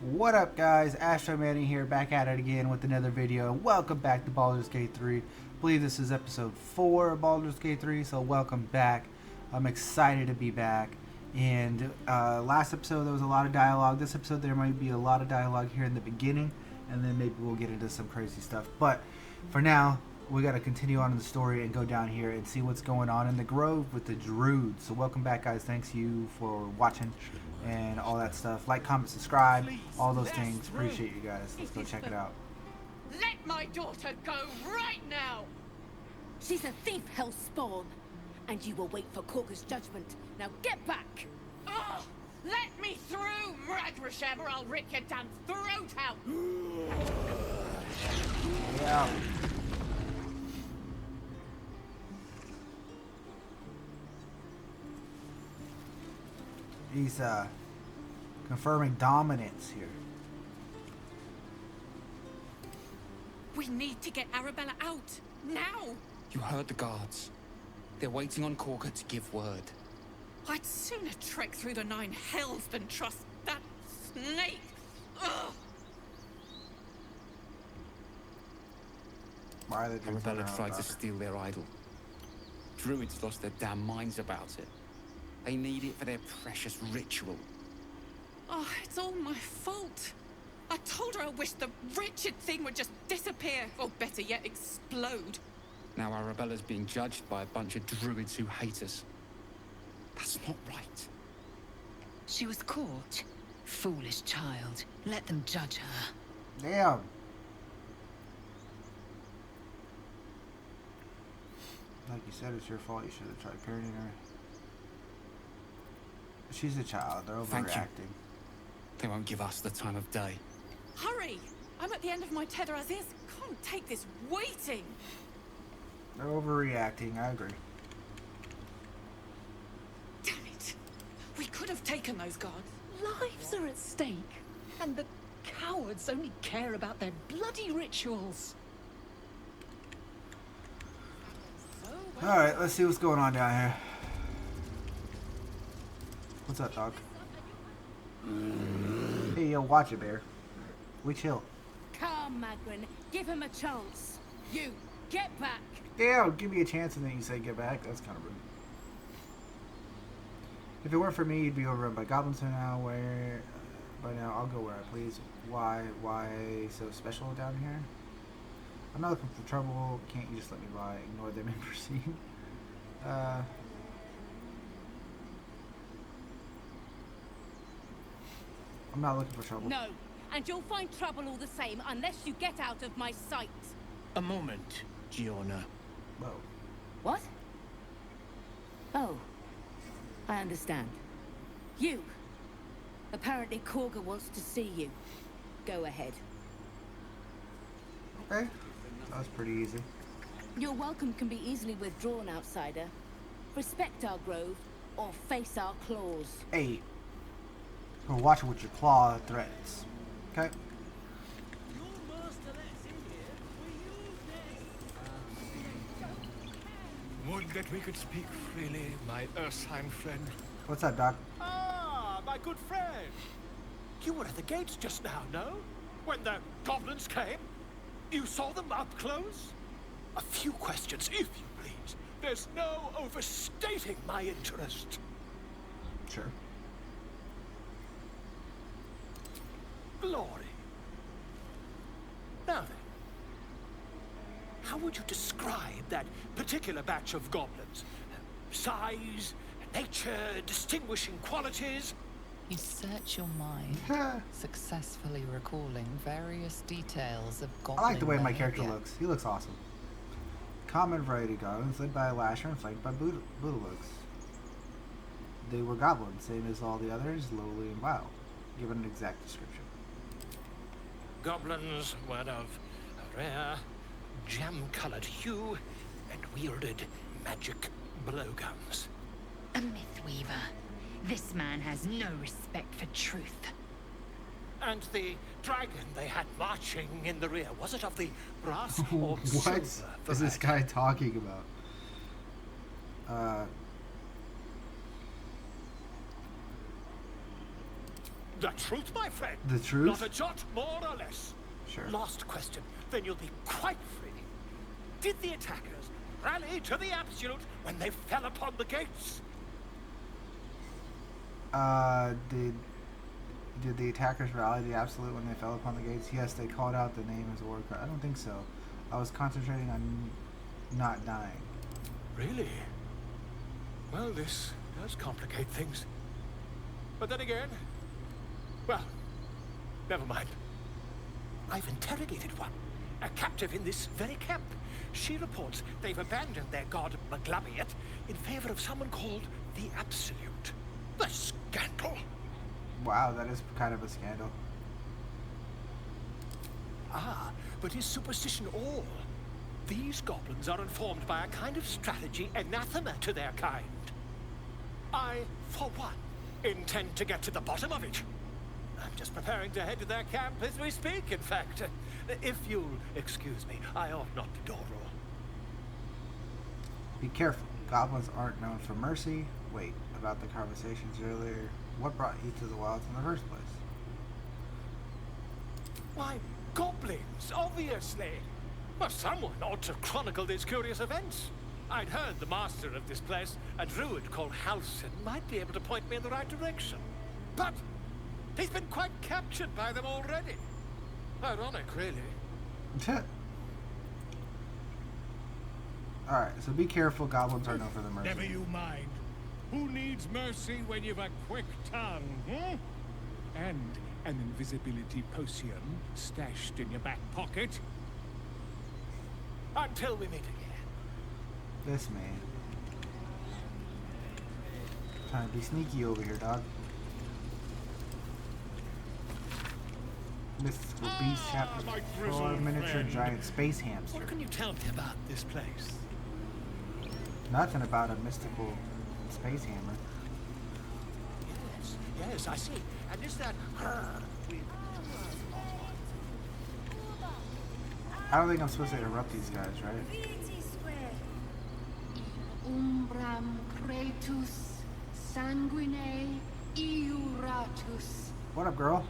What up, guys? Astro Manny here, back at it again with another video. Welcome back to Baldur's Gate 3. I believe this is episode 4 of Baldur's Gate 3, so welcome back. I'm excited to be back. And last episode there was a lot of dialogue. This episode there might be a lot of dialogue here in the beginning, and then maybe we'll get into some crazy stuff. But for now, we got to continue on in the story and go down here and see what's going on in the Grove with the Druids. So welcome back, guys. Thanks you for watching and all that stuff. Like, comment, subscribe, all those things. Appreciate you guys. Let's go check it out. Let my daughter go right now! She's a thief, hellspawn, and you will wait for Korga's judgment. Now get back! Oh, let me through, Mragrashem, or I'll rip your damn throat out! Yeah. He's confirming dominance here. We need to get Arabella out, now! You heard the guards. They're waiting on Korga to give word. I'd sooner trek through the 9 hells than trust that snake! Ugh. Why are they doing Arabella something tried to about it? steal their idol. Druids lost their damn minds about it. They need it for their precious ritual. Oh, it's all my fault. I told her I wished the wretched thing would just disappear, or better yet, explode. Now Arabella's being judged by a bunch of druids who hate us. That's not right. She was caught. Foolish child. Let them judge her. Damn. Like you said, it's your fault. You should have tried parenting her. She's a child. They're Thank you. overreacting. They won't give us the time of day. Hurry! I'm at the end of my tether as is. Can't take this waiting. They're overreacting. I agree. Damn it. We could have taken those guards. Lives are at stake, and the cowards only care about their bloody rituals. Alright, let's see what's going on down here. What's up, dog? Hey, yo, watch it, bear. We chill. Come, Magrin, give him a chance. You, get back! Yeah, give me a chance and then you say get back. That's kind of rude. If it weren't for me, you'd be overrun by goblins by now. By now, I'll go where I please. Why so special down here? I'm not looking for trouble. Can't you just let me lie? Ignore them and proceed. I'm not looking for trouble. No, and you'll find trouble all the same unless you get out of my sight. A moment, Giorna. Whoa. What? Oh, I understand. You. Apparently Korga wants to see you. Go ahead. Okay. That was pretty easy. Your welcome can be easily withdrawn, outsider. Respect our grove, or face our claws. Hey. We're watching with your claw threats. Okay. Would that we could speak freely, my Ursine friend. What's up, Doc? Ah, my good friend. You were at the gates just now, no? When the goblins came? You saw them up close? A few questions, if you please. There's no overstating my interest. Sure. Glory. Now then, how would you describe that particular batch of goblins? Size, nature, distinguishing qualities? You search your mind, successfully recalling various details of I goblin like the way my character behavior. looks. He looks awesome. Common variety goblins, led by a lasher and flanked by Buddhalooks. They were goblins, same as all the others, lowly and wild. Given an exact description. Goblins were of a rare, jam-colored hue and wielded magic blowguns. A myth weaver. This man has no respect for truth. And the dragon they had marching in the rear, was it of the brass or What silver is this variety? guy talking about? The truth, my friend. The truth? Not a jot more or less. Sure. Last question, then you'll be quite free. Did the attackers rally to the absolute when they fell upon the gates? Did the attackers rally the absolute when they fell upon the gates? Yes, they called out the name as a word. I don't think so. I was concentrating on not dying. Really? Well, this does complicate things. But then again, well, never mind. I've interrogated one, a captive in this very camp. She reports they've abandoned their god Maglabiet in favor of someone called the Absolute. The scandal! Wow, that is kind of a scandal. Ah, but is superstition all? These goblins are informed by a kind of strategy anathema to their kind. I, for one, intend to get to the bottom of it. I'm just preparing to head to their camp as we speak, in fact. If you'll excuse me, I ought not to dawdle. Be careful. Goblins aren't known for mercy. Wait, about the conversations earlier. What brought you to the wilds in the first place? Why, goblins, obviously. Well, someone ought to chronicle these curious events. I'd heard the master of this place, a druid called Halsin, might be able to point me in the right direction. But he's been quite captured by them already. Ironic, really. Alright, so be careful. Goblins are known for the mercy. Never you mind. Who needs mercy when you've a quick tongue, hmm? And an invisibility potion stashed in your back pocket? Until we meet again. This man. Trying to be sneaky over here, dog. Mystical Beast Chapter my 4, grizzled Miniature friend. Giant Space Hamster. What can you tell me about this place? Nothing about a mystical space hammer. Yes, yes, I see. And is that her? I don't think I'm supposed to interrupt these guys, right? Umbram cretus sanguine iuratus. What up, girl?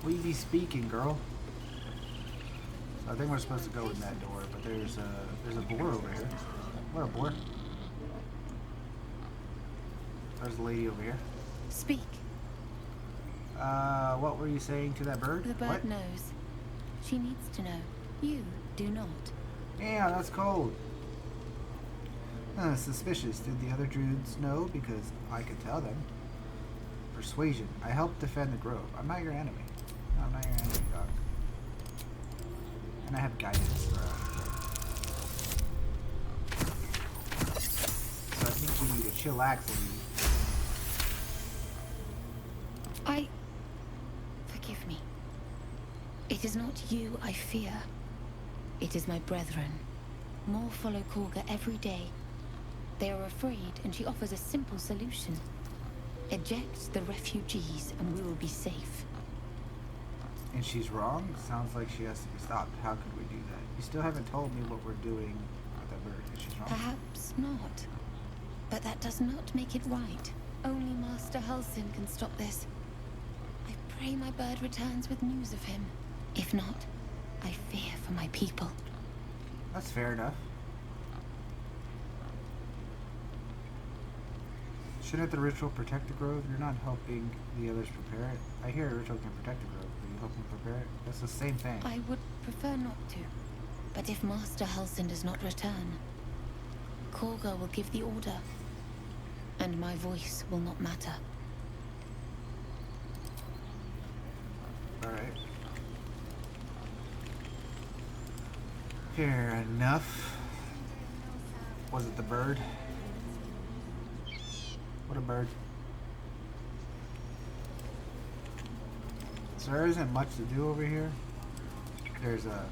We be speaking, girl. So I think we're supposed to go in that door, but there's a boar over here. What up, boar? There's a lady over here. Speak. What were you saying to that bird? The bird What? knows. She needs to know. You do not. Yeah, that's cold. Suspicious. Did the other druids know? Because I could tell them. Persuasion. I helped defend the grove. I'm not your enemy. No, I'm not your enemy, dog. And I have guidance. So I think you need to chillax a little. Forgive me. It is not you I fear. It is my brethren. More follow Korga every day. They are afraid, and she offers a simple solution. Eject the refugees, and we will be safe. And she's wrong? Sounds like she has to be stopped. How could we do that? You still haven't told me what we're doing with that bird. Is she wrong? Perhaps not. But that does not make it right. Only Master Halsin can stop this. I pray my bird returns with news of him. If not, I fear for my people. That's fair enough. Shouldn't the ritual protect the grove? You're not helping the others prepare it. I hear a ritual can protect the grove. Are you helping prepare it? That's the same thing. I would prefer not to. But if Master Halsin does not return, Korga will give the order. And my voice will not matter. Alright. Fair enough. Was it the bird? What a bird. So there isn't much to do over here. There's a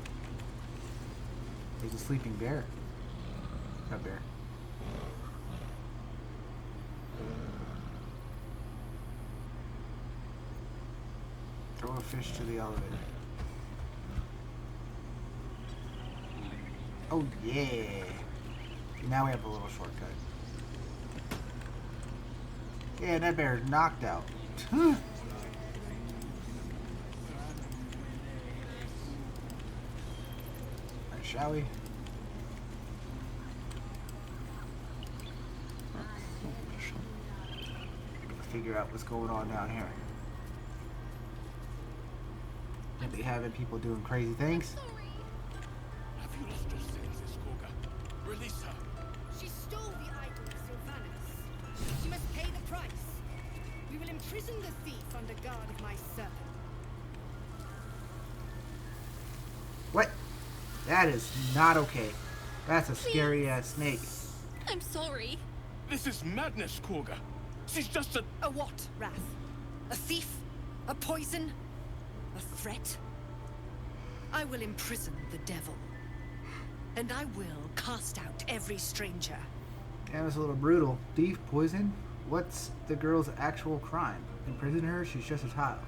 sleeping bear. A bear. Throw a fish to the elevator. Oh yeah! Now we have a little shortcut. Yeah, that bear's knocked out. Alright, shall we? Figure out what's going on down here. Are they having people doing crazy things? Have you lost your senses, Gorga? Release her. She stole the idol of Sylvanas. She must pay the price. We will imprison the thief under guard of my servant. What? That is not okay. That's a scary ass snake. I'm sorry. This is madness, Gorga. She's just a... A what, Wrath? A thief? A poison? A threat? I will imprison the devil. And I will cast out every stranger. That was a little brutal. Thief, poison? What's the girl's actual crime? Imprison her? She's just a child.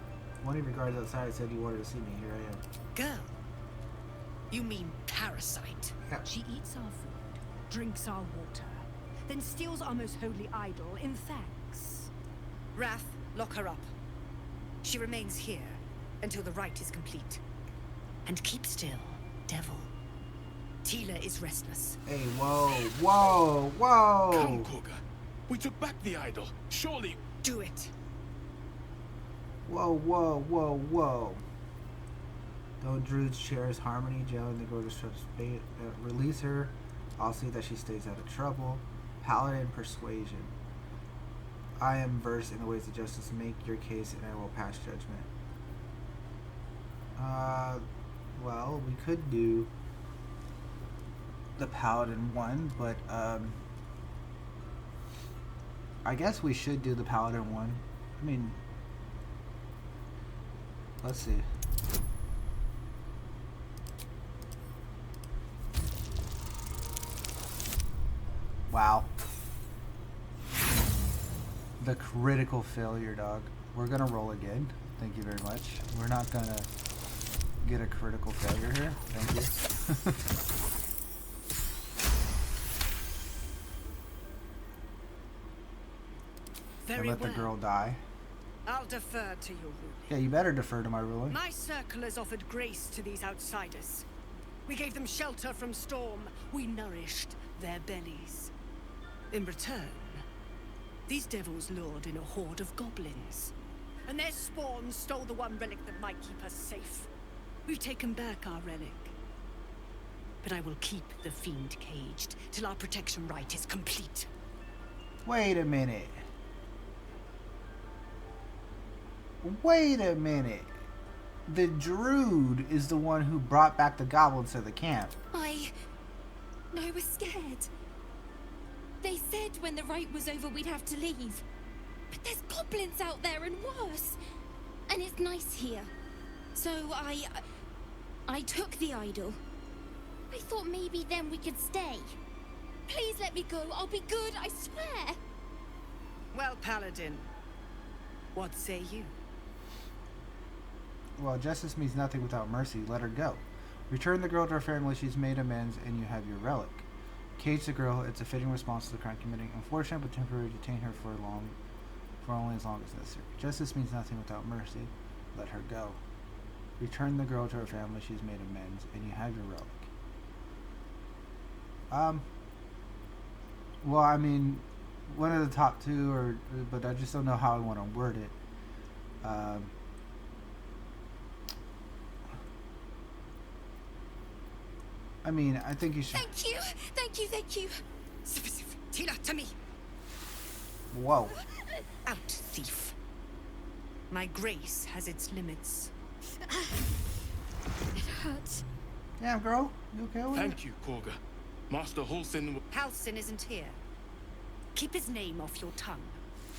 One of your guards outside said you wanted to see me. Here I am. Girl? You mean parasite? Yeah. She eats our food, drinks our water, then steals our most holy idol in thanks. Wrath, lock her up. She remains here until the rite is complete. And keep still, devil. Tila is restless. Hey, whoa, whoa, whoa! Come, Gorga. We took back the idol. Surely... Do it. Whoa, whoa, whoa, whoa. Though Druids cherish harmony, jailing the girl disrupts fate. Release her. I'll see that she stays out of trouble. Paladin persuasion. I am versed in the ways of justice. Make your case and I will pass judgment. Well, we could do the Paladin one, but, I guess we should do the Paladin one. I mean, let's see. Wow. The critical failure, dog. We're gonna roll again. Thank you very much. We're not gonna get a critical failure here. Thank you. Very And let the girl die. I'll defer to your ruling. Yeah, you better defer to my ruling. My circle has offered grace to these outsiders. We gave them shelter from storm. We nourished their bellies. In return, these devils lured in a horde of goblins. And their spawn stole the one relic that might keep us safe. We've taken back our relic. But I will keep the fiend caged till our protection rite is complete. Wait a minute. Wait a minute. The Druid is the one who brought back the goblins to the camp. I was scared. They said when the rite was over we'd have to leave. But there's goblins out there and worse. And it's nice here. So I took the idol. I thought maybe then we could stay. Please let me go. I'll be good, I swear. Well, Paladin, what say you? Well, justice means nothing without mercy. Let her go. Return the girl to her family. She's made amends, and you have your relic. Cage the girl. It's a fitting response to the crime committing. Unfortunate, but temporary. Detain her for only as long as necessary. Justice means nothing without mercy. Let her go. Return the girl to her family. She's made amends, and you have your relic. Well, I mean, one of the top two, but I just don't know how I want to word it. I mean, I think you should... Thank you! Thank you, thank you! Tila, to me! Whoa. Out, thief. My grace has its limits. It hurts. Damn, girl. You okay with it? Thank you, Gorga. Master Halsin... Halsin isn't here. Keep his name off your tongue,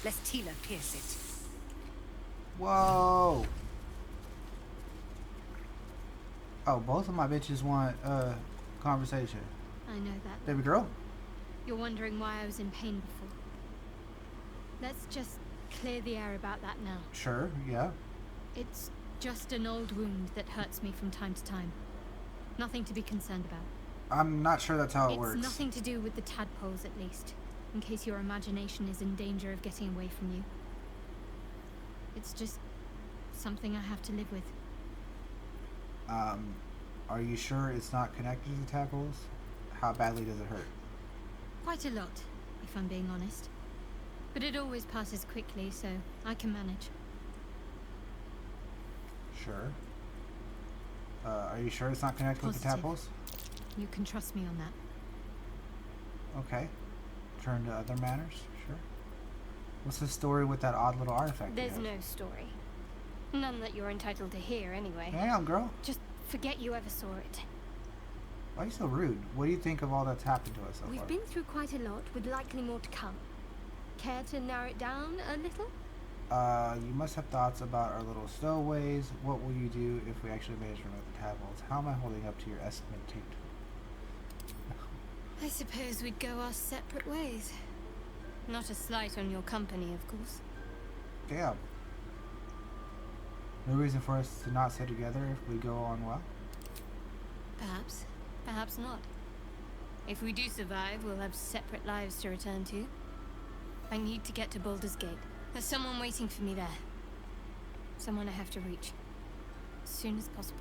lest Tila pierce it. Whoa. Oh, both of my bitches want conversation. I know that. Baby girl? You're wondering why I was in pain before. Let's just clear the air about that now. Sure, yeah. It's just an old wound that hurts me from time to time. Nothing to be concerned about. I'm not sure that's how it It's works. nothing to do with the tadpoles, at least. in case your imagination is in danger of getting away from you. It's just something I have to live with. Are you sure it's not connected to the tadpoles? How badly does it hurt? Quite a lot, if I'm being honest. But it always passes quickly, so I can manage. Sure. Are you sure it's not connected with the tadpoles? You can trust me on that. Okay. Turn to other matters? Sure. What's the story with that odd little artifact? There's no story. None that you're entitled to hear, anyway. Damn, girl. Just forget you ever saw it. Why are you so rude? What do you think of all that's happened to us so far? We've been through quite a lot, with likely more to come. Care to narrow it down a little? You must have thoughts about our little stowaways. What will you do if we actually manage to remove the tadpoles? How am I holding up to your estimate? I suppose we'd go our separate ways. Not a slight on your company, of course. Damn. No reason for us to not stay together if we go on well? Perhaps. Perhaps not. If we do survive, we'll have separate lives to return to. I need to get to Baldur's Gate. There's someone waiting for me there. Someone I have to reach. As soon as possible.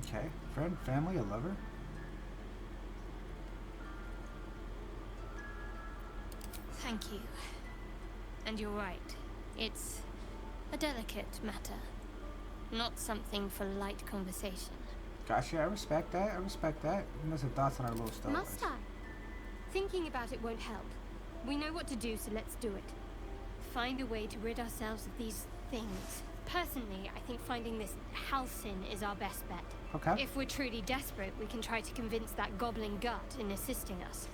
Okay. Friend, family, a lover? Thank you. And you're right. It's a delicate matter. Not something for light conversation. Gotcha, I respect that. I respect that. You must have thoughts on our little stowaways. Must I? Thinking about it won't help. We know what to do, so let's do it. Find a way to rid ourselves of these things. Personally, I think finding this Halcyon is our best bet. Okay. If we're truly desperate, we can try to convince that goblin gut in assisting us.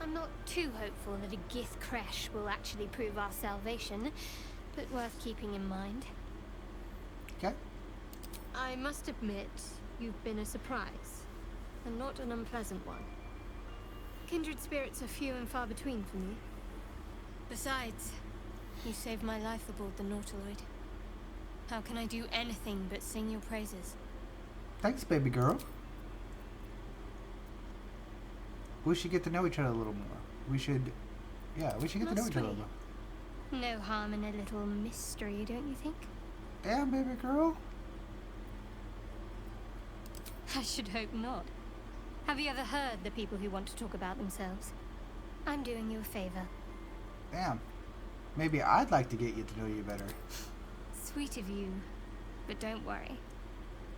I'm not too hopeful that a Gith Kresh will actually prove our salvation, but worth keeping in mind. Okay. I must admit, you've been a surprise, and not an unpleasant one. Kindred spirits are few and far between for me. Besides, you saved my life aboard the Nautiloid. How can I do anything but sing your praises? Thanks, baby girl. We should get to know each other a little more. We should get to know each other a little. No harm in a little mystery, don't you think? Damn, baby girl. I should hope not. Have you ever heard the people who want to talk about themselves? I'm doing you a favor. Damn. Maybe I'd like to get you to know you better. Sweet of you. But don't worry.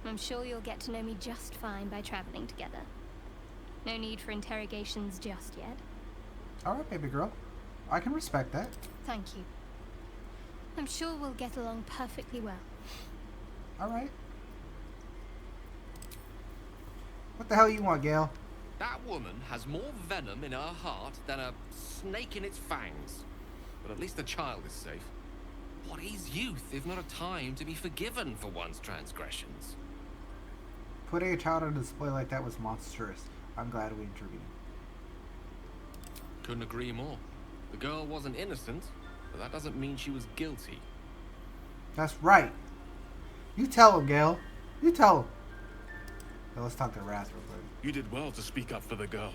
I'm sure you'll get to know me just fine by traveling together. No need for interrogations just yet. Alright, baby girl. I can respect that. Thank you. I'm sure we'll get along perfectly well. Alright. What the hell you want, Gale? That woman has more venom in her heart than a snake in its fangs. But at least the child is safe. What is youth if not a time to be forgiven for one's transgressions? Putting a child on display like that was monstrous. I'm glad we intervened. Couldn't agree more. The girl wasn't innocent, but that doesn't mean she was guilty. That's right. You tell him, Gale. You tell him. Now let's talk to Wrath real quick. You did well to speak up for the girl.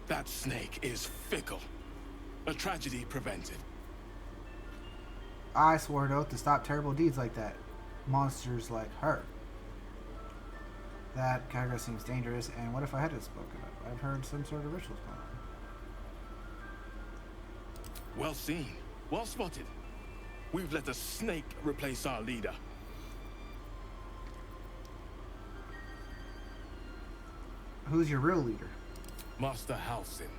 That snake is fickle. A tragedy prevented. I swore an oath to stop terrible deeds like that. Monsters like her. That character seems dangerous, and what if I hadn't spoken up? I've heard some sort of rituals going on. Well seen. Well spotted. We've let a snake replace our leader. Who's your real leader? Master Halcyon.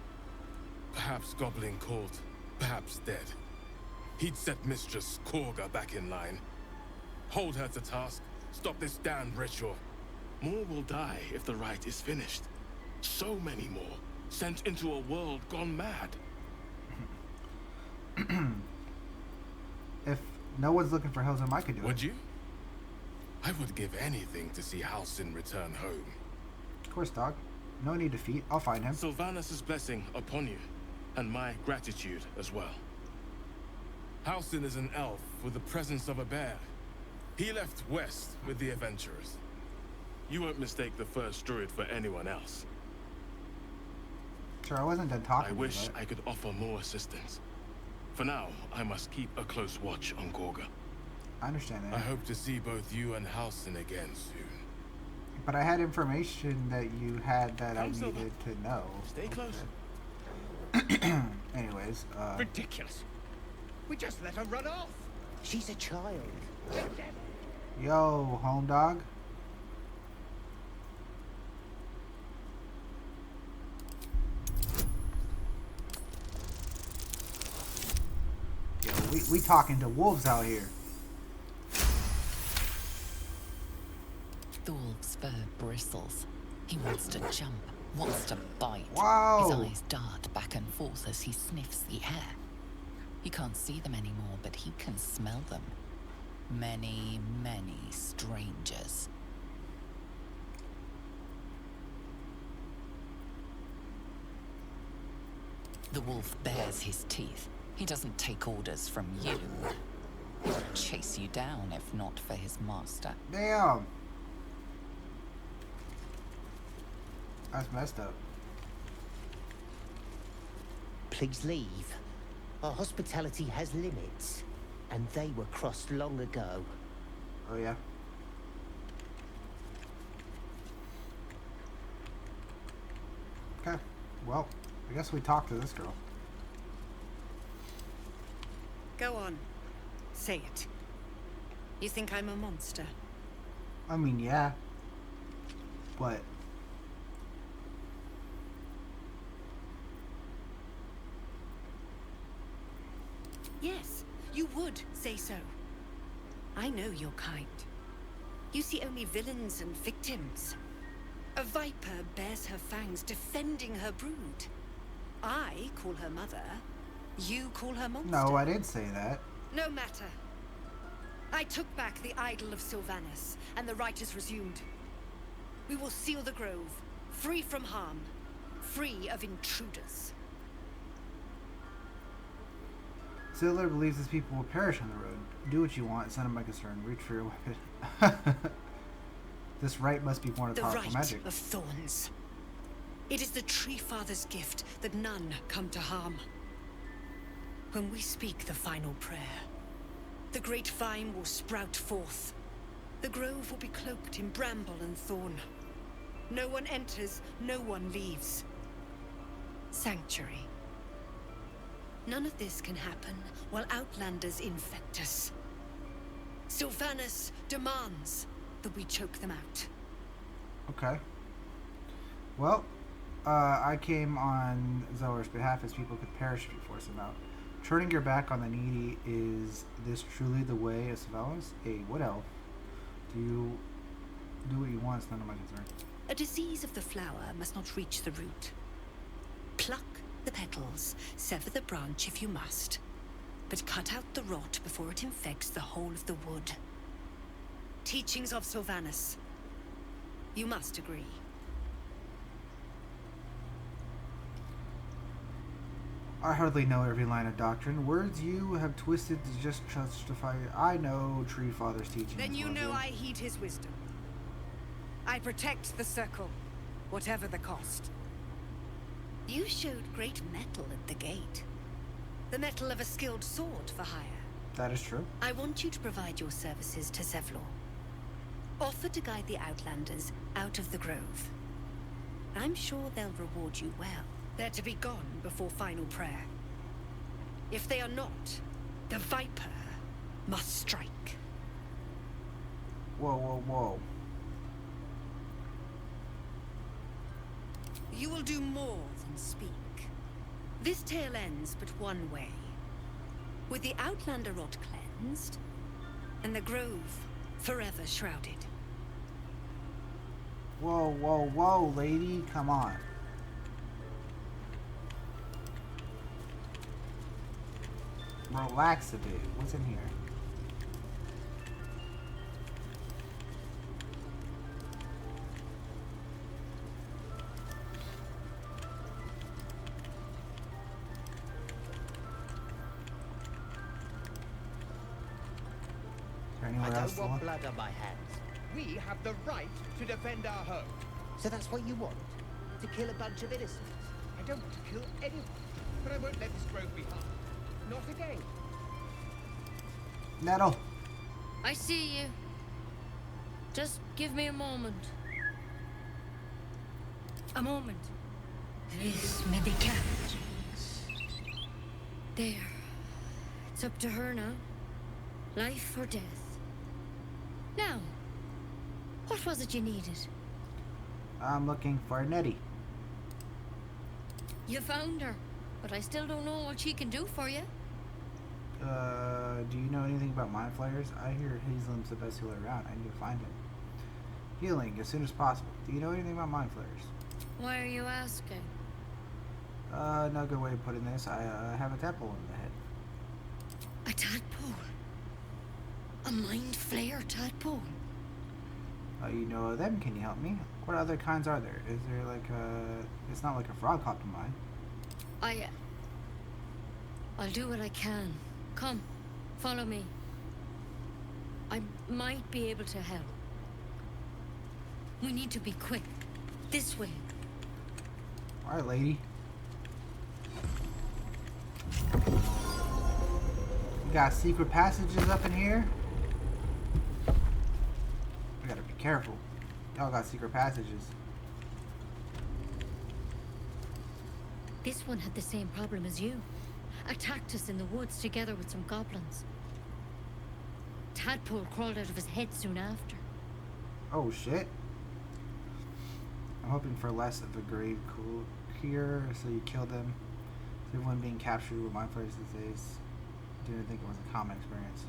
Perhaps goblin caught, perhaps dead. He'd set Mistress Korga back in line. Hold her to task, stop this damned ritual. More will die if the rite is finished. So many more, sent into a world gone mad. If no one's looking for Halcyon, I could do it. Would you? I would give anything to see Halcyon return home. Of course, dog. No need to defeat. I'll find him. Sylvanas' blessing upon you, and my gratitude as well. Halcyon is an elf with the presence of a bear. He left west with the adventurers. You won't mistake the first druid for anyone else. Sure, I wasn't done talking. I wish I could offer more assistance. For now, I must keep a close watch on Gorga. I understand that. I hope to see both you and Halsin again soon. But I had information that you had that I needed to know. Stay close. Anyways, Ridiculous. We just let her run off. She's a child. Yo, home dog. Yo, we talking to wolves out here. Thor's fur bristles. He wants to jump, wants to bite. Wow. His eyes dart back and forth as he sniffs the air. He can't see them anymore, but he can smell them. Many, many strangers. The wolf bares his teeth. He doesn't take orders from you. He would chase you down if not for his master. Damn. That's messed up. Please leave. Our hospitality has limits, and they were crossed long ago. Oh, yeah. Okay. Well, I guess we talked to this girl. Go on. Say it. You think I'm a monster? I mean, yeah. But... Yes, you would say so. I know your kind. You see only villains and victims. A viper bears her fangs defending her brood. I call her mother. You call her monster. No, I didn't say that. No matter. I took back the idol of Sylvanas, and the rite is resumed. We will seal the grove, free from harm, free of intruders. Zillar believes his people will perish on the road. Do what you want, it's none of my concern. Reach for your weapon. This rite must be born of powerful magic. The rite of thorns. It is the Tree Father's gift that none come to harm. When we speak the final prayer, the great vine will sprout forth. The grove will be cloaked in bramble and thorn. No one enters, no one leaves. Sanctuary. None of this can happen while Outlanders infect us. Sylvanas demands that we choke them out. Okay. Well, I came on Zellar's behalf as people could perish if you force them out. Turning your back on the needy, is this truly the way of Sylvanas? Hey, what elf? Do you do what you want? It's none of my concern. A disease of the flower must not reach the root. Pluck the petals, sever the branch if you must, but cut out the rot before it infects the whole of the wood. Teachings of Sylvanas. You must agree. I hardly know every line of doctrine. Words you have twisted to just justify. I know Tree Father's teachings. Then you know I heed his wisdom. I protect the circle, whatever the cost. You showed great mettle at the gate. The mettle of a skilled sword for hire. That is true. I want you to provide your services to Zevlor. Offer to guide the Outlanders out of the grove. I'm sure they'll reward you well. They're to be gone before final prayer. If they are not, the Viper must strike. Whoa, whoa, whoa. You will do more than speak. This tale ends but one way. With the Outlander rot cleansed, and the grove forever shrouded. Whoa, whoa, whoa, lady, come on. Relax a bit. What's in here? I don't want blood on my hands. We have the right to defend our home. So that's what you want? To kill a bunch of innocents? I don't want to kill anyone, but I won't let this grove be harmed. Not again. Nettle. I see you. Just give me a moment. A moment. This medicat. There. It's up to her now. Life or death. Now, what was it you needed? I'm looking for Nettie. You found her, but I still don't know what she can do for you. Do you know anything about mind flayers? I hear Hazelim's the best healer around. I need to find him. Healing as soon as possible. Do you know anything about mind flayers? Why are you asking? No good way of putting this. I have a tadpole in the head. A tadpole? A mind flayer tadpole? You know of them? Can you help me? What other kinds are there? Is there like a... It's not like a frog hopped to mine. I'll do what I can. Come, follow me. I might be able to help. We need to be quick. This way. Alright, lady. We got secret passages up in here. We gotta be careful. Y'all got secret passages. This one had the same problem as you. Attacked us in the woods together with some goblins. Tadpole crawled out of his head soon after. Oh shit. I'm hoping for less of a grave cure, so you killed them. So everyone being captured with mind flayers these days. Didn't think it was a common experience.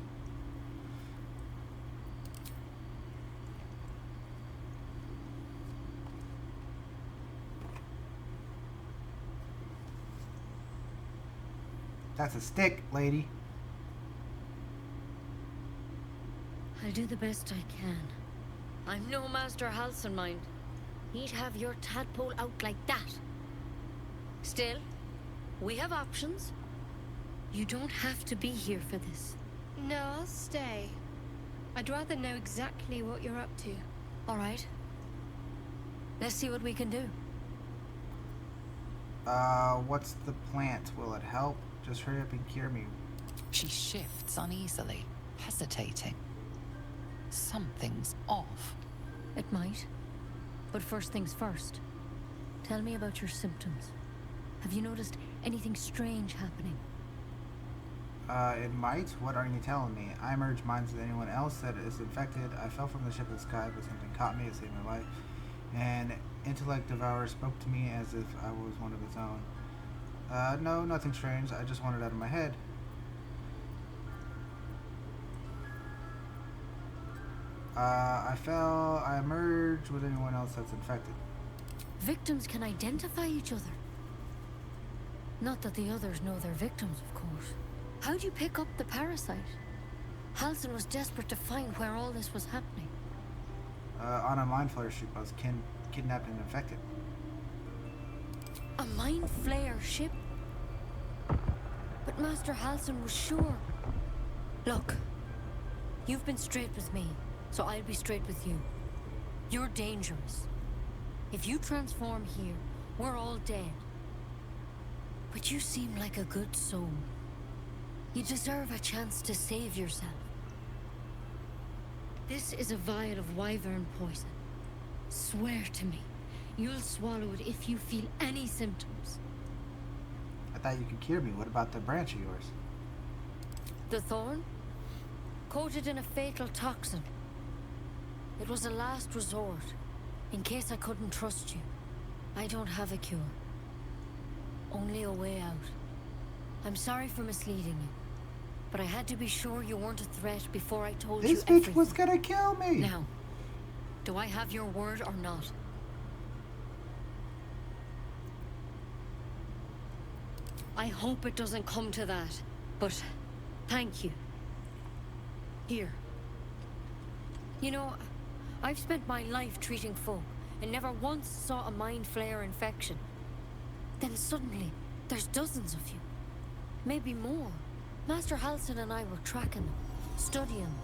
That's a stick, lady. I'll do the best I can. I'm no Master Halsin, mind. He'd have your tadpole out like that. Still, we have options. You don't have to be here for this. No, I'll stay. I'd rather know exactly what you're up to. All right. Let's see what we can do. What's the plant? Will it help? Just hurry up and cure me. She shifts uneasily, hesitating. Something's off. It might. But first things first. Tell me about your symptoms. Have you noticed anything strange happening? It might. What are you telling me? I merge minds with anyone else that is infected. I fell from the ship of the sky, but something caught me. It saved my life. An intellect devourer spoke to me as if I was one of its own. No, nothing strange. I just wanted out of my head. I merged with anyone else that's infected. Victims can identify each other. Not that the others know they're victims, of course. How'd you pick up the parasite? Halsin was desperate to find where all this was happening. On a mind flayer ship, I was kidnapped and infected. A mind flayer ship? But Master Halsin was sure. Look, you've been straight with me, so I'll be straight with you. You're dangerous. If you transform here, we're all dead. But you seem like a good soul. You deserve a chance to save yourself. This is a vial of wyvern poison. Swear to me, you'll swallow it if you feel any symptoms. I thought you could cure me. What about the branch of yours? The thorn? Coated in a fatal toxin. It was a last resort, in case I couldn't trust you. I don't have a cure. Only a way out. I'm sorry for misleading you, but I had to be sure you weren't a threat before I told you everything. This bitch was gonna kill me! Now, do I have your word or not? I hope it doesn't come to that, but thank you. Here. You know, I've spent my life treating folk and never once saw a mind flayer infection. Then suddenly, there's dozens of you. Maybe more. Master Halsin and I were tracking them, studying them,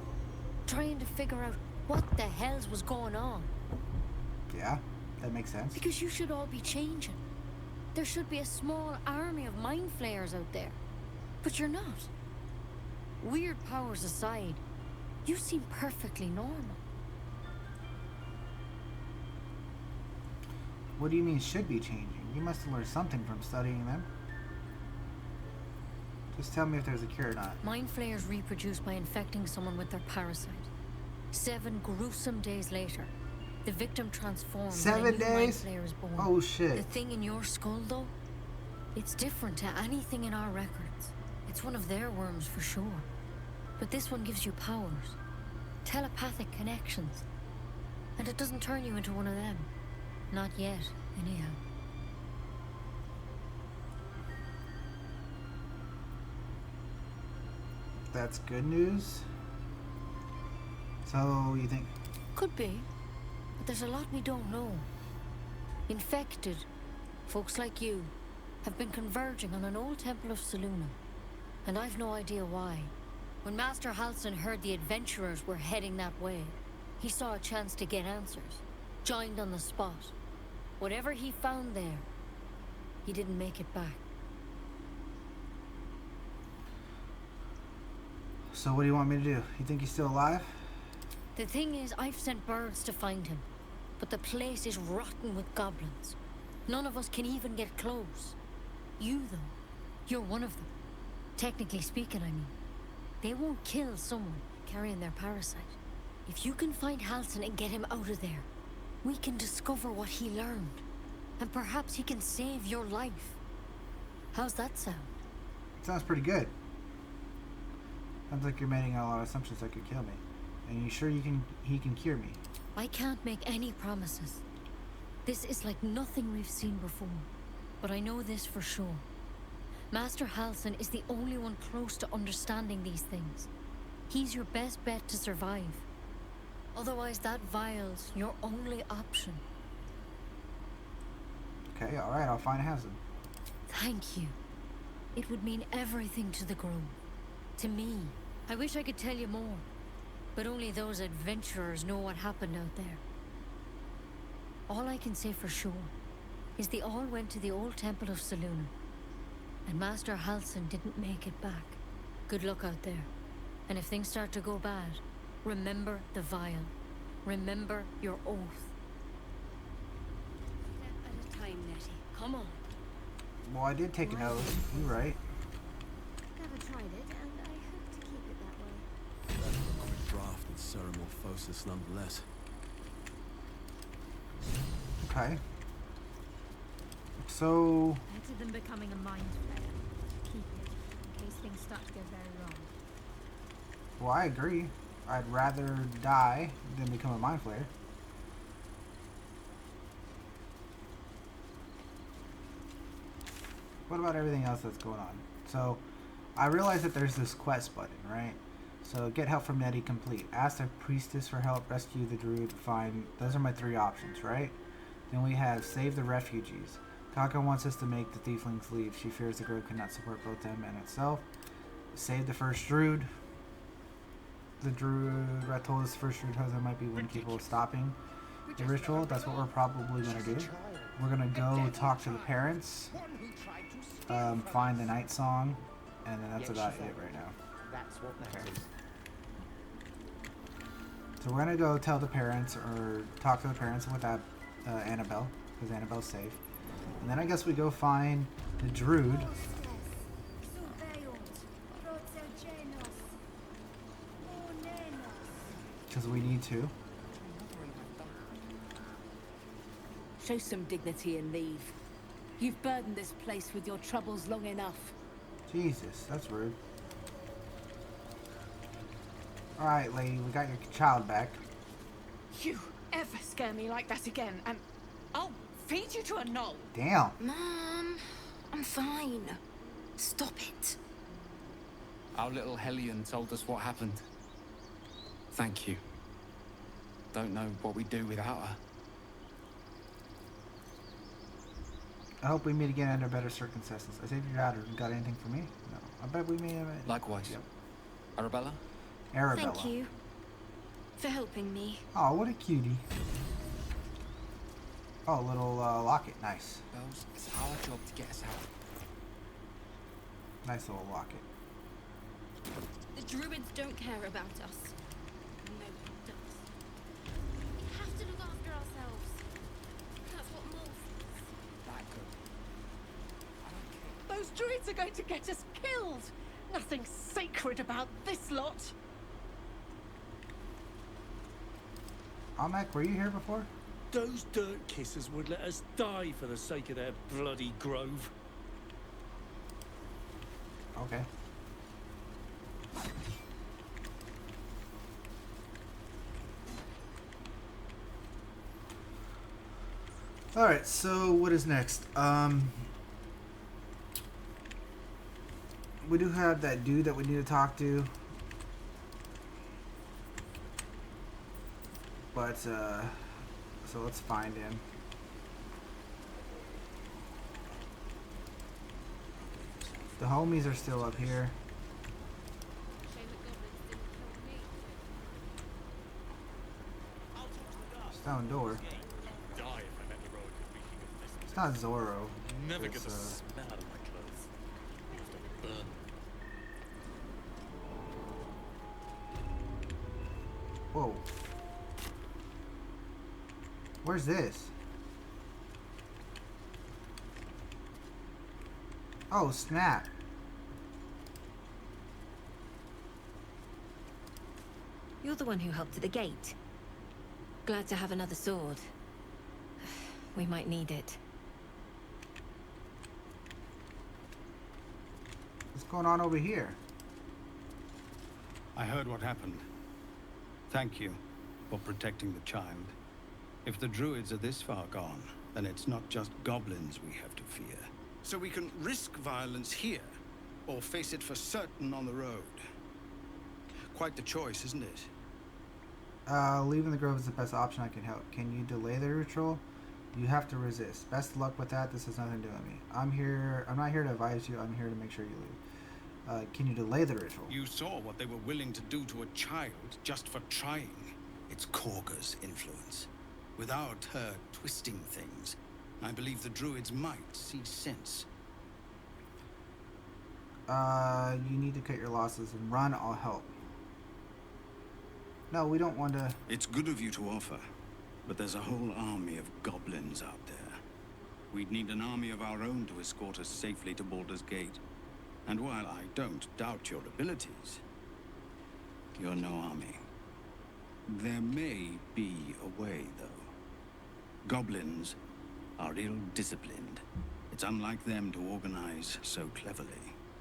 trying to figure out what the hells was going on. Yeah, that makes sense. Because you should all be changing. There should be a small army of mind flayers out there. But you're not. Weird powers aside, you seem perfectly normal. What do you mean should be changing? You must have learned something from studying them. Just tell me if there's a cure or not. Mind flayers reproduce by infecting someone with their parasite. 7 gruesome days later, the victim transforms. 7 days? Mind flayer is born. Oh shit. The thing in your skull, though, it's different to anything in our records. It's one of their worms for sure. But this one gives you powers. Telepathic connections. And it doesn't turn you into one of them. Not yet, anyhow. That's good news. So, you think? Could be. But there's a lot we don't know. Infected, folks like you, have been converging on an old temple of Selûne. And I've no idea why. When Master Halsin heard the adventurers were heading that way, he saw a chance to get answers. Joined on the spot. Whatever he found there, he didn't make it back. So what do you want me to do? You think he's still alive? The thing is, I've sent birds to find him. But the place is rotten with goblins. None of us can even get close. You, though, you're one of them. Technically speaking, I mean. They won't kill someone carrying their parasite. If you can find Halsin and get him out of there, we can discover what he learned. And perhaps he can save your life. How's that sound? Sounds pretty good. Sounds like you're making a lot of assumptions that could kill me. And you sure he can cure me? I can't make any promises. This is like nothing we've seen before. But I know this for sure. Master Halsin is the only one close to understanding these things. He's your best bet to survive. Otherwise, that vial's your only option. Okay, alright, I'll find Halsin. Thank you. It would mean everything to the Grove. To me. I wish I could tell you more. But only those adventurers know what happened out there. All I can say for sure is they all went to the old temple of Selûne. And Master Halsin didn't make it back. Good luck out there. And if things start to go bad, remember the vial. Remember your oath. Step at a time, Nettie. Come on. Well, I did take an oath. You're right. Never tried it, and I hope to keep it that way. Better a quick draft than Ceramorphosis nonetheless. Okay. So... Better than becoming a mind flayer. Keep it, in case things start to go very wrong. Well, I agree. I'd rather die than become a mind flayer. What about everything else that's going on? So, I realize that there's this quest button, right? So, get help from Nettie complete. Ask the priestess for help, rescue the druid, find... Those are my 3 options, right? Then we have save the refugees. Kaka wants us to make the tieflings leave. She fears the grove cannot support both them and itself. Save the first druid. The druid I told us the first druid husband might be one capable of stopping the ritual. That's what we're probably going to do. We're going to go talk to the parents, find the night song, and then that's about it right now. That's what matters. So we're going to go tell the parents or talk to the parents without Annabelle, because Annabelle's safe. And then I guess we go find the druid. Because we need to. Show some dignity and leave. You've burdened this place with your troubles long enough. Jesus, that's rude. Alright, lady, we got your child back. You ever scare me like that again, and I'll feed you to a knoll. Damn. Mom, I'm fine. Stop it. Our little Hellion told us what happened. Thank you. Don't know what we'd do without her. I hope we meet again under better circumstances. I saved your daughter. You got anything for me? No. I bet we may have it. Likewise. Yep. Arabella? Arabella. Thank you for helping me. Oh, what a cutie. Oh, a little locket. Nice. Bells, it's our job to get us out. Nice little locket. The Druids don't care about us. No one does. We have to look after ourselves. That's what Morph is. Those Druids are going to get us killed! Nothing sacred about this lot! Almec, were you here before? Those dirt kissers would let us die for the sake of their bloody grove. Okay. Alright, so what is next? We do have that dude that we need to talk to. But, so let's find him. The homies are still up here. Stone door. It's not Zorro. Never It's, get the smell out of my clothes. Have to burn. Whoa. Where's this? Oh, snap. You're the one who helped at the gate. Glad to have another sword. We might need it. What's going on over here? I heard what happened. Thank you for protecting the child. If the Druids are this far gone, then it's not just goblins we have to fear. So we can risk violence here, or face it for certain on the road. Quite the choice, isn't it? Leaving the grove is the best option. I can help. Can you delay the ritual? You have to resist. Best of luck with that. This has nothing to do with me. I'm not here to advise you. I'm here to make sure you leave. Can you delay the ritual? You saw what they were willing to do to a child just for trying. It's Korga's influence. Without her twisting things, I believe the Druids might see sense. You need to cut your losses and run. I'll help. No, we don't want to... It's good of you to offer, but there's a whole army of goblins out there. We'd need an army of our own to escort us safely to Baldur's Gate. And while I don't doubt your abilities, you're no army. There may be a way, though. Goblins are ill-disciplined. It's unlike them to organize so cleverly.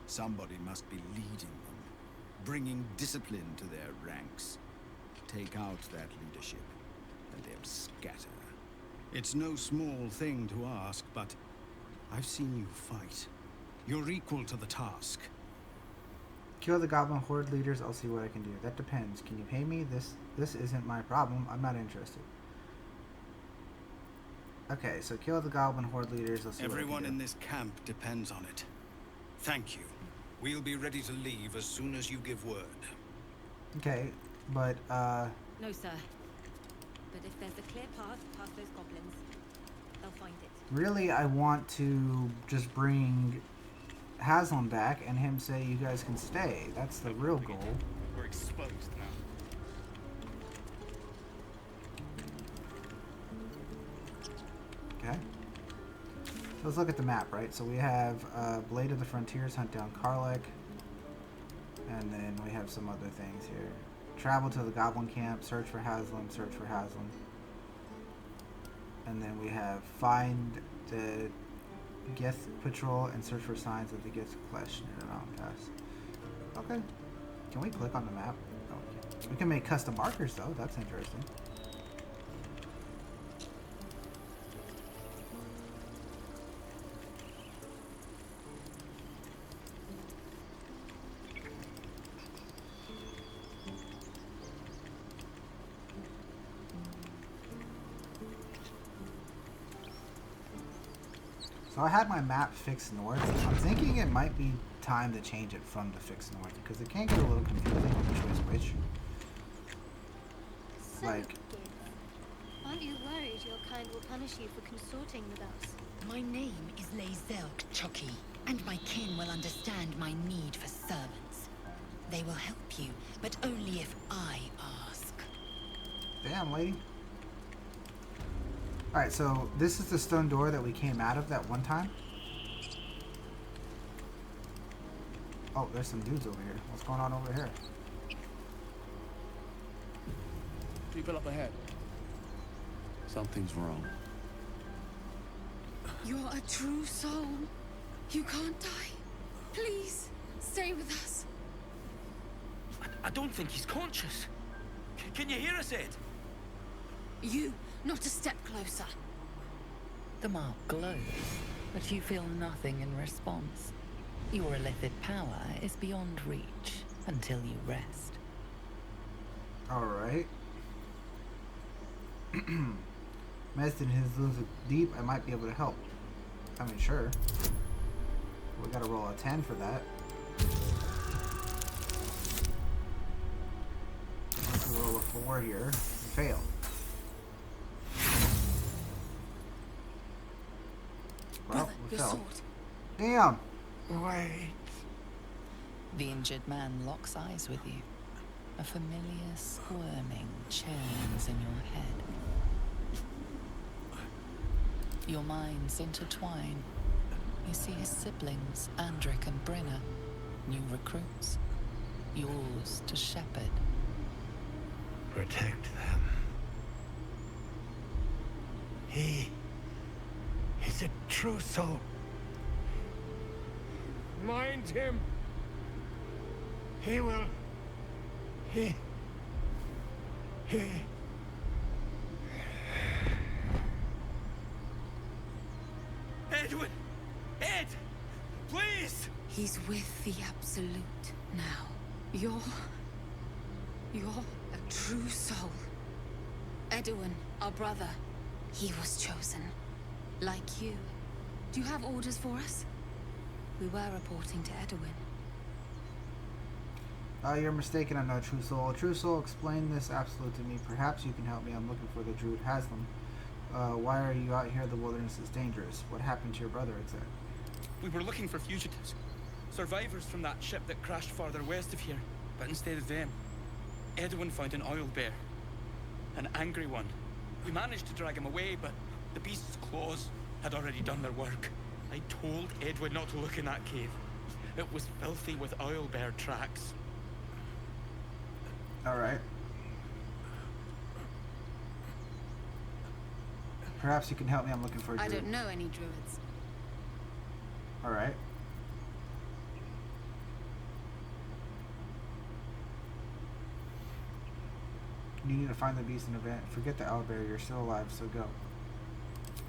Somebody must be leading them, bringing discipline to their ranks. Take out that leadership, and they'll scatter. It's no small thing to ask, but I've seen you fight. You're equal to the task. Kill the goblin horde leaders. I'll see what I can do. That depends. Can you pay me? This isn't my problem. I'm not interested. Okay, so kill the goblin horde leaders. Let's see Everyone what I can do. in this camp depends on it. Thank you. We'll be ready to leave as soon as you give word. Okay, but No, sir. But if there's a clear path past those goblins, they'll find it. really I want to just bring Haslam back and him say you guys can stay. That's the real goal. We're exposed now. Okay. So let's look at the map, right? So we have Blade of the Frontiers, hunt down Karlach. And then we have some other things here. Travel to the Goblin Camp, search for Haslam, search for Haslam. And then we have find the Geth Patrol and search for signs of the Geth Flesh near the Mountain Pass. Okay. Can we click on the map? Oh, we can. We can make custom markers though, that's interesting. So I had my map fixed north. I'm thinking it might be time to change it from the fixed north because it can get a little confusing which way is which. Like, Aren't you worried your kind will punish you for consorting with us? My name is Lae'zelk Chucky, and my kin will understand my need for servants. They will help you, but only if I ask. Damn, lady. Alright, so this is the stone door that we came out of that one time. Oh, there's some dudes over here. What's going on over here? People up ahead. Something's wrong. You're a true soul. You can't die. Please, stay with us. I don't think he's conscious. Can you hear us, Ed? You, not a step closer. The mark glows, but you feel nothing in response. Your illithid power is beyond reach until you rest. Alright. Medicine his wounds are deep. I might be able to help. I mean, sure. We gotta roll a 10 for that. Let's roll a 4 here. Fail. Well, we fell. Damn! Wait. The injured man locks eyes with you. A familiar squirming churns in your head. Your minds intertwine. You see his siblings, Andric and Brenna, new recruits. Yours to shepherd. Protect them. He's a true soul. Mind him! He will... He... Edwin! Ed! Please! He's with the Absolute now. You're a true soul. Edwin, our brother, he was chosen. Like you. Do you have orders for us? We were reporting to Edwin. You're mistaken, I'm not a true soul. A true soul, explain this absolute to me. Perhaps you can help me. I'm looking for the Druid Haslam. Why are you out here? The wilderness is dangerous. What happened to your brother exactly? We were looking for fugitives. Survivors from that ship that crashed farther west of here. But instead of them, Edwin found an oil bear. An angry one. We managed to drag him away, but the beast's claws had already done their work. I told Edwin not to look in that cave. It was filthy with oil bear tracks. Alright. Perhaps you can help me. I'm looking for a druid. I don't know any druids. Alright. You need to find the beast in event. Forget the owlbear. You're still alive, so go.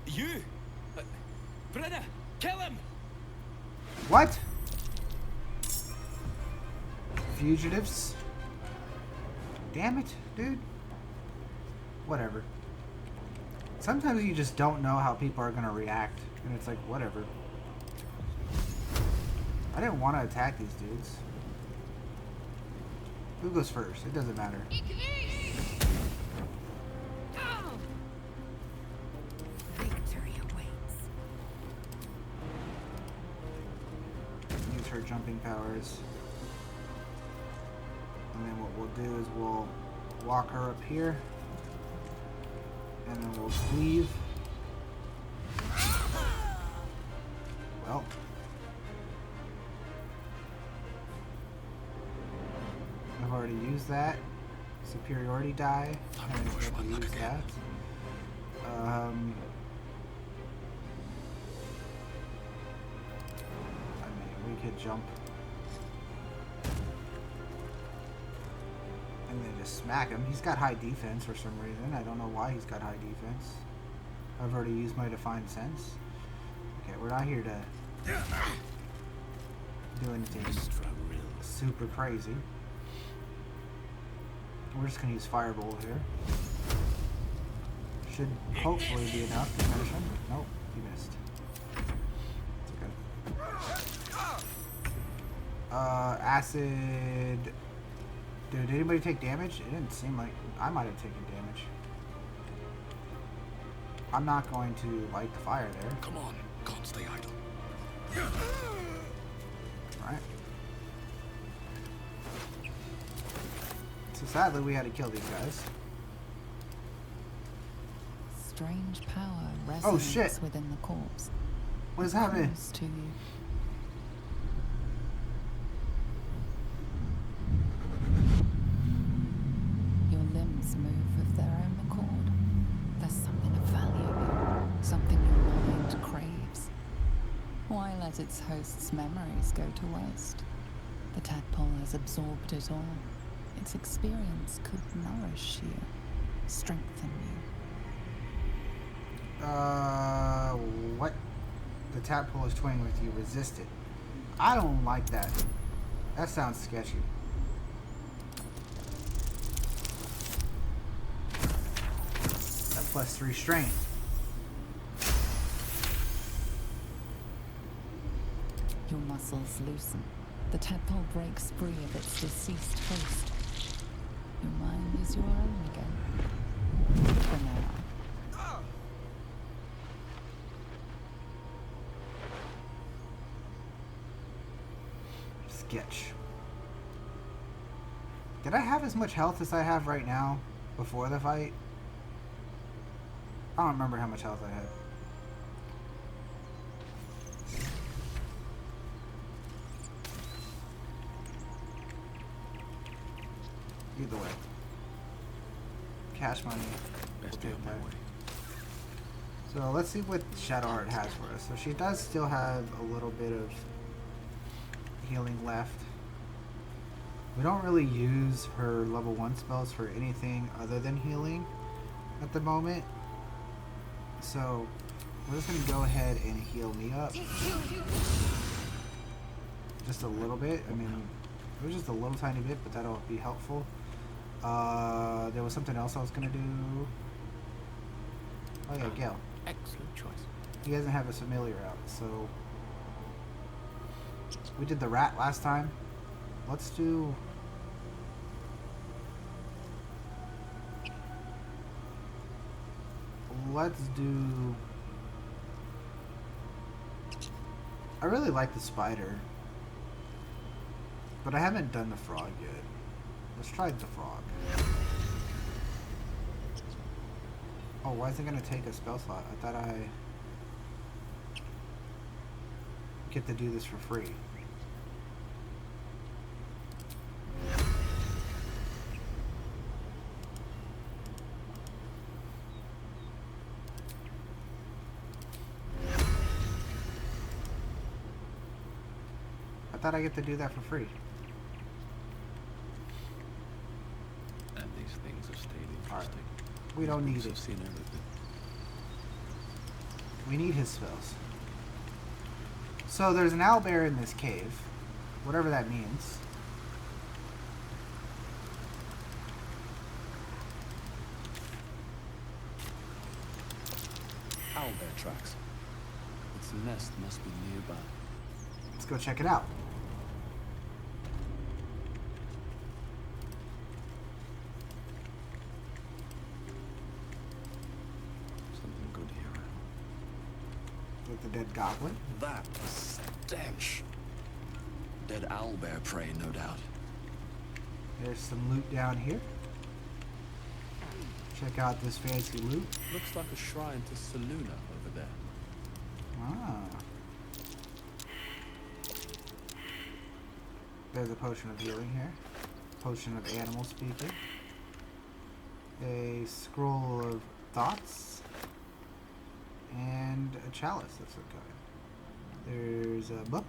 You? Brenna, kill him! What? Fugitives? Damn it, dude. Whatever. Sometimes you just don't know how people are gonna react, and it's like, whatever. I didn't want to attack these dudes. Who goes first? It doesn't matter. Victory awaits. Use her jumping powers. And then what we'll do is we'll walk her up here. And then we'll cleave. Well. I've already used that. Superiority die. I didn't get to use that. I mean, we could jump. And then just smack him. He's got high defense for some reason. I don't know why he's got high defense. I've already used my Defined Sense. Okay, we're not here to do anything super crazy. We're just gonna use Firebolt here. Should hopefully be enough to finish him. Nope, he missed. It's okay. Acid. Did anybody take damage? It didn't seem like I might have taken damage. I'm not going to light the fire there. Come on, can't stay idle. Alright. So sadly we had to kill these guys. Strange power resonates Oh, shit. within the corpse. What is happening? Close to you. Your limbs move of their own accord. There's something of value here, something your mind craves. Why let its host's memories go to waste? The tadpole has absorbed it all. Its experience could nourish you, strengthen you. What? The tadpole is toying with you. Resist it. I don't like that. That sounds sketchy. That +3 strain. Your muscles loosen. The tadpole breaks free of its deceased host. Your mind is your own again. For now. Sketch. Did I have as much health as I have right now before the fight? I don't remember how much health I had. Either way. Cash money. Best be on my way. So let's see what Shadowheart has for us. So she does still have a little bit of healing left. We don't really use her level 1 spells for anything other than healing at the moment. So we're just going to go ahead and heal me up. Just a little bit. I mean, it was just a little tiny bit, but that'll be helpful. There was something else I was going to do. Oh yeah, Gale. Excellent choice. He doesn't have his familiar out, so we did the rat last time. Let's do... I really like the spider, but I haven't done the frog yet. Let's try the frog. Oh, why is it gonna take a spell slot? I thought I get to do this for free. I thought I get to do that for free. And these things have stayed interesting. We don't need it. I've seen everything. We need his spells. So there's an owlbear in this cave, whatever that means. Owlbear tracks. Its nest must be nearby. Let's go check it out. Something good here. With the dead goblin. That stench. Dead owlbear prey, no doubt. There's some loot down here. Check out this fancy loot. Looks like a shrine to Saluna over there. Ah. There's a potion of healing here. Potion of animal speaking. A scroll of thoughts. And a chalice of some kind. There's a book.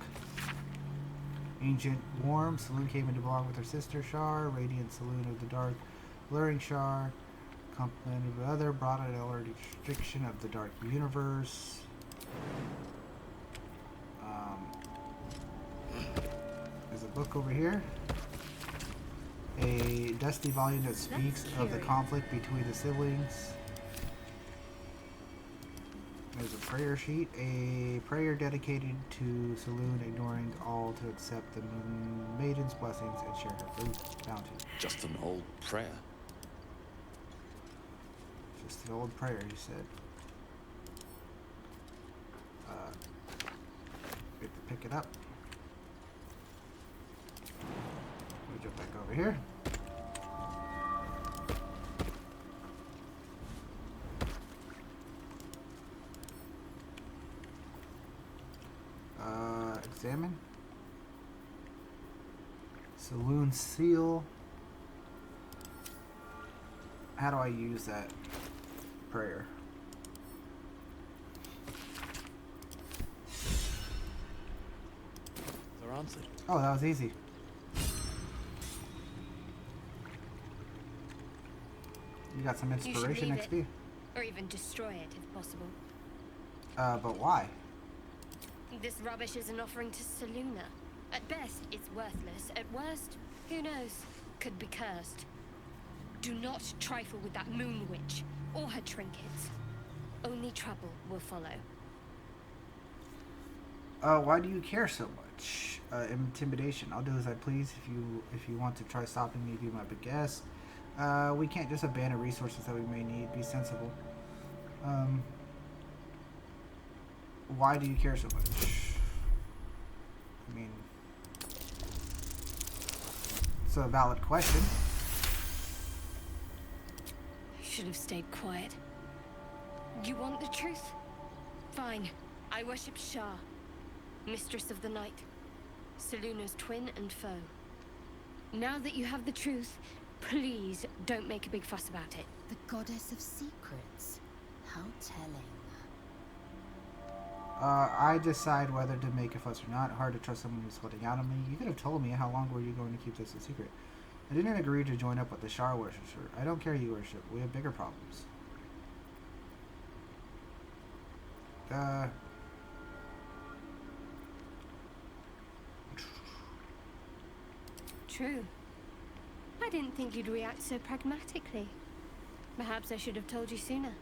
Ancient Warm. Saloon came in to belong with her sister Shar. Radiant Saloon of the Dark. Luring Shar. Complement of other. Brought an alert restriction of the Dark Universe. There's a book over here. A dusty volume that speaks of the conflict between the siblings. There's a prayer sheet. A prayer dedicated to Saloon, ignoring all to accept the maiden's blessings and share her bounty. Just an old prayer. Just an old prayer, he said. pick it up. We jump back over here. Examine. Saloon seal. How do I use that prayer? They're answered. Oh, that was easy. You got some inspiration leave XP. it, or even destroy it if possible. But why? This rubbish is an offering to Seluna. At best, it's worthless. At worst, who knows? Could be cursed. Do not trifle with that moon witch or her trinkets. Only trouble will follow. Why do you care so much? Intimidation. I'll do as I please. If you want to try stopping me, be my big guest. We can't just abandon resources that we may need. Be sensible. Why do you care so much? I mean, it's a valid question. Should have stayed quiet. You want the truth? Fine. I worship Shah, mistress of the night, Seluna's twin and foe. Now that you have the truth, please don't make a big fuss about it. The goddess of secrets. How telling. I decide whether to make a fuss or not. Hard to trust someone who's holding out on me. You could have told me. How long were you going to keep this a secret? I didn't agree to join up with the Shah worshiper. I don't care you worship. We have bigger problems. True. I didn't think you'd react so pragmatically. Perhaps I should have told you sooner.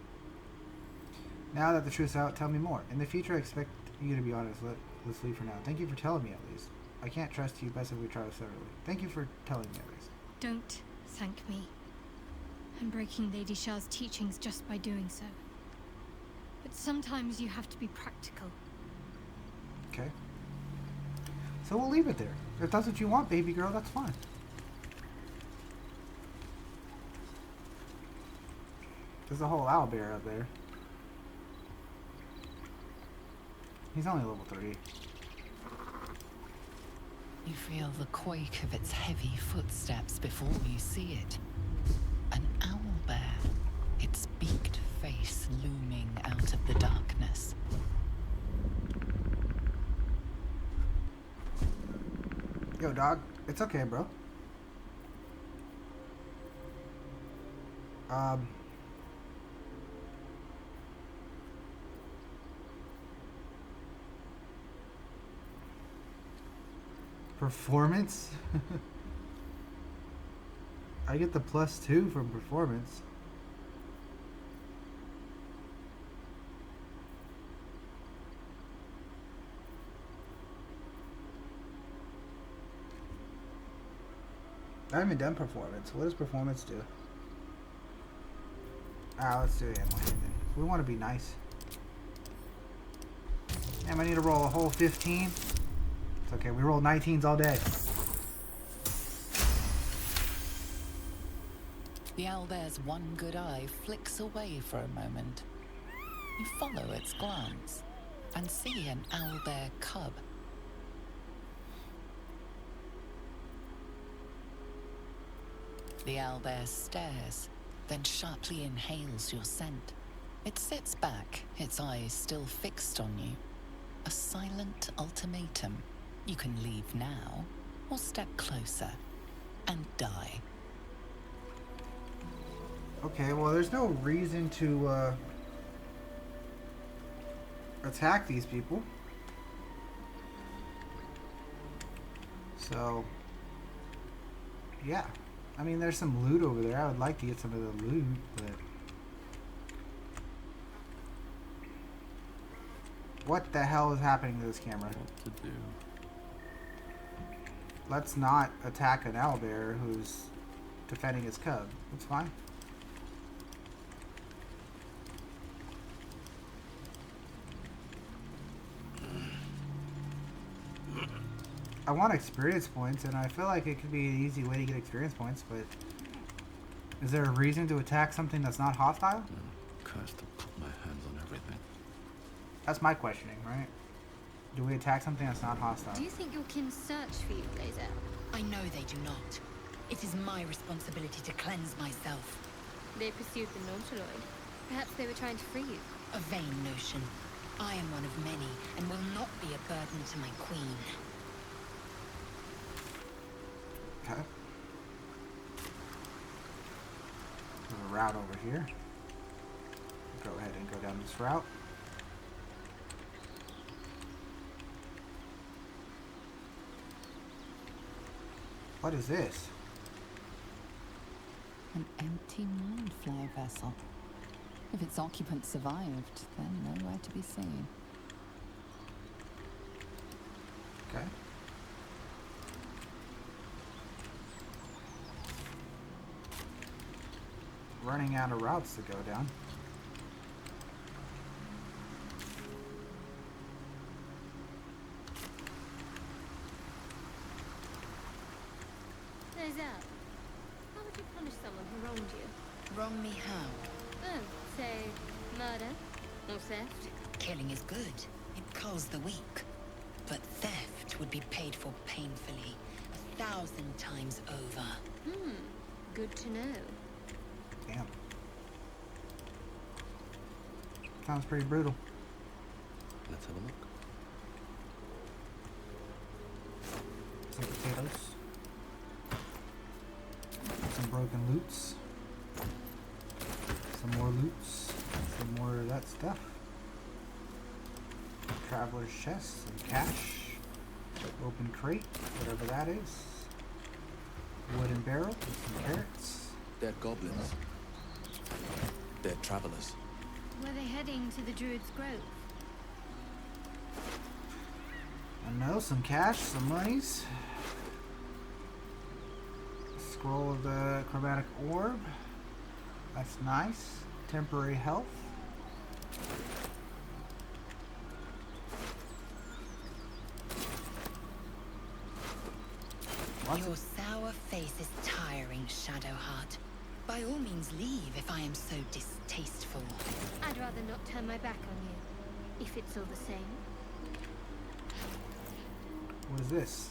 Now that the truth's out, tell me more. In the future, I expect you to be honest. Let's leave for now. Thank you for telling me at least. I can't trust you. Best if we try separately. Thank you for telling me at least. Don't thank me. I'm breaking Lady Shah's teachings just by doing so. But sometimes you have to be practical. Okay. So we'll leave it there. If that's what you want, baby girl, that's fine. There's a whole owlbear up there. He's only level 3. You feel the quake of its heavy footsteps before you see it. An owlbear, its beaked face looming out of the darkness. Yo, dog. It's okay, bro. Performance? I get the +2 from performance. I haven't done performance. What does performance do? Let's do ammo then. We want to be nice. Damn, I need to roll a whole 15. It's okay, we roll 19s all day. The owlbear's one good eye flicks away for a moment. You follow its glance and see an owlbear cub. The owlbear stares, then sharply inhales your scent. It sits back, its eyes still fixed on you. A silent ultimatum. You can leave now, or step closer, and die. Okay, well there's no reason to attack these people. So, yeah. I mean, there's some loot over there. I would like to get some of the loot, but... What the hell is happening to this camera? What to do? Let's not attack an owlbear who's defending his cub. That's fine. want experience points, and I feel like it could be an easy way to get experience points, but is there a reason to attack something that's not hostile? Cursed to put my hands on everything. That's my questioning, right? Do we attack something that's not hostile? Do you think your kin search for you, Blazer? I know they do not. It is my responsibility to cleanse myself. They pursued the Nautiloid. Perhaps they were trying to free you. A vain notion. I am one of many, and will not be a burden to my queen. Okay. There's a route over here. Go ahead and go down this route. What is this? An empty mindflyer vessel. If its occupant survived, then nowhere to be seen. Okay. Running out of routes to go down. Blazer, how would you punish someone who wronged you? Wrong me how? Oh, say, murder or theft? Killing is good. It culls the weak. But theft would be paid for painfully, 1,000 times over. Good to know. Damn. Sounds pretty brutal. Let's have a look. Some potatoes. Some broken loots. Some more loots. Some more of that stuff. Traveler's chest. Some cash. Open crate. Whatever that is. Wooden barrel. Some carrots. Dead goblins. Dead travelers. Were they heading to the Druids' grove? I know, some cash, some monies. Scroll of the chromatic orb. That's nice. Temporary health. Your sour face is tiring, Shadowheart. By all means leave if I am so distasteful. I'd rather not turn my back on you, if it's all the same. What is this?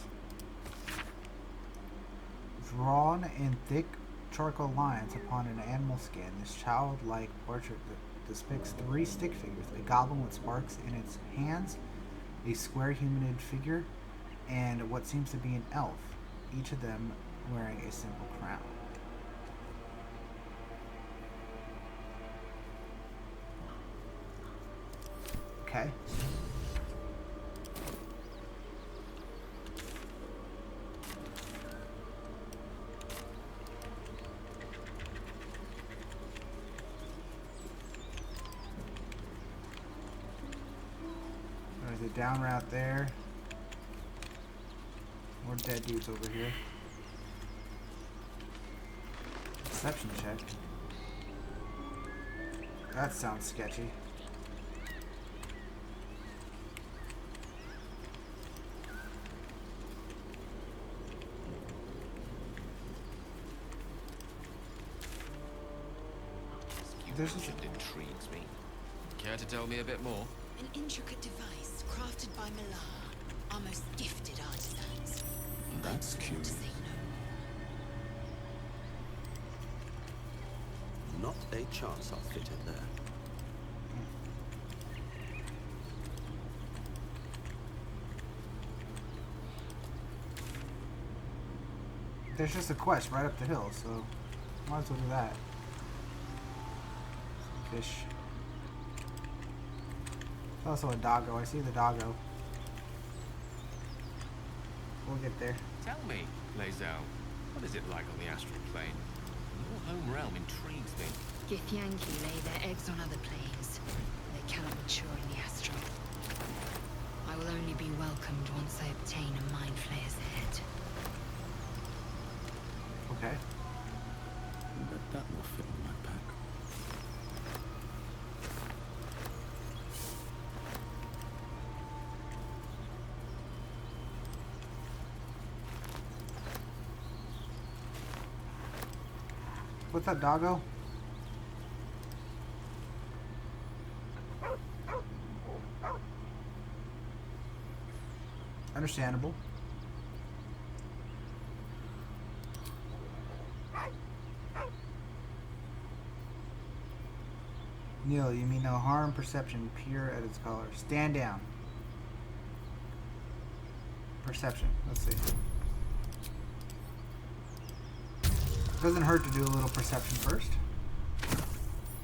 Drawn in thick charcoal lines upon an animal skin, this childlike portrait depicts 3 stick figures, a goblin with sparks in its hands, a square humanoid figure, and what seems to be an elf, each of them wearing a simple crown. Okay. There's a down route there. More dead dudes over here. Perception check. That sounds sketchy. This intrigues me. Care to tell me a bit more? An intricate device crafted by Malar, our most gifted artisans. That's cute. Not a chance I'll fit in there. There's just a quest right up the hill, so might as well do that. Some fish. There's also a doggo. I see the doggo. We'll get there. Tell me, Lae'zel, what is it like on the astral plane? Your home realm intrigues me. Githyanki lay their eggs on other planes. They cannot mature in the astral. I will only be welcomed once I obtain a mind flayer's head. Okay. Bet that will fit in my pack. What's up, doggo? Understandable. Neil, you mean no harm, perception, pure at its color. Stand down. Perception. Let's see. Doesn't hurt to do a little perception first.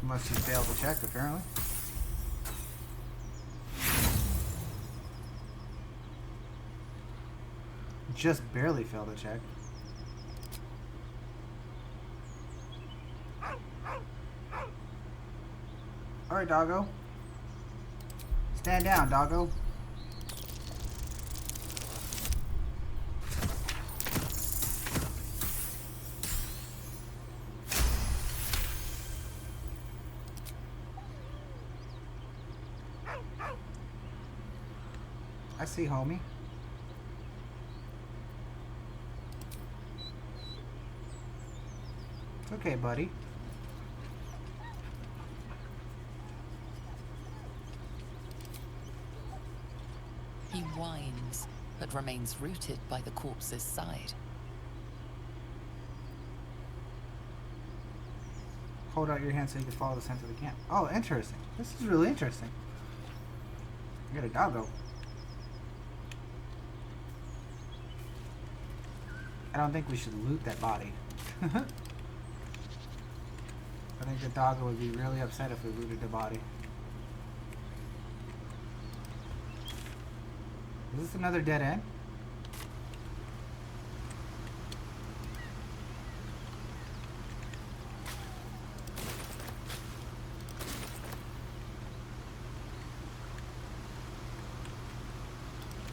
Unless you fail to check, apparently. Just barely failed to check. Alright, doggo. Stand down, doggo. I see, homie. It's okay, buddy. He whines, but remains rooted by the corpse's side. Hold out your hand so you can follow the scent of the camp. Oh, interesting. This is really interesting. You got a doggo. I don't think we should loot that body. I think the doggo would be really upset if we looted the body. Is this another dead end?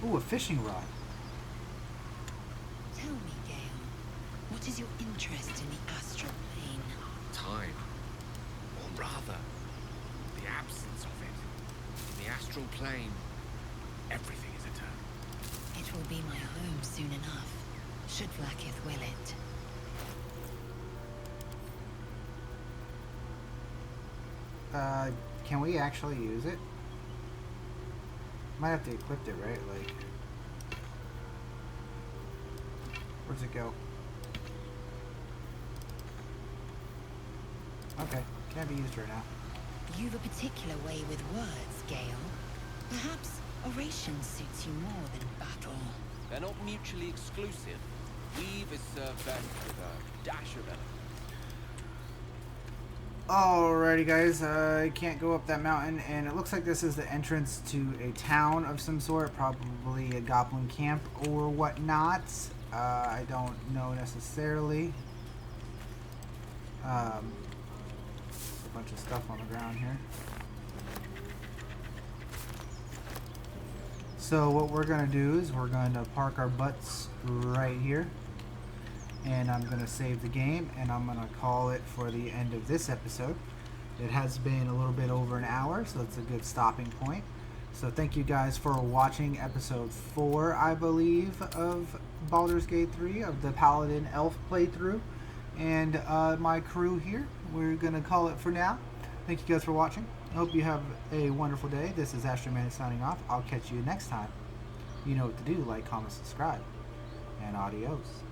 Ooh, a fishing rod. Tell me, Gale, what is your interest in the astral plane? Time. Or rather, the absence of it. In the astral plane, everything is eternal. It will be my home soon enough, should Vlaakith will it. Can we actually use it? Might have to equip it, right? Like, where's it go? Okay, can't be used right now. You've a particular way with words, Gale. Perhaps oration suits you more than battle. They're not mutually exclusive. Weave is served best with a dash of element. Alrighty guys, I can't go up that mountain, and it looks like this is the entrance to a town of some sort, probably a goblin camp or whatnot. I don't know necessarily. A bunch of stuff on the ground here. So what we're going to do is we're going to park our butts right here. And I'm going to save the game, and I'm going to call it for the end of this episode. It has been a little bit over an hour, so it's a good stopping point. So thank you guys for watching episode 4, I believe, of Baldur's Gate 3, of the Paladin Elf playthrough. And my crew here, we're going to call it for now. Thank you guys for watching. I hope you have a wonderful day. This is Astroman signing off. I'll catch you next time. You know what to do. Like, comment, subscribe. And adios.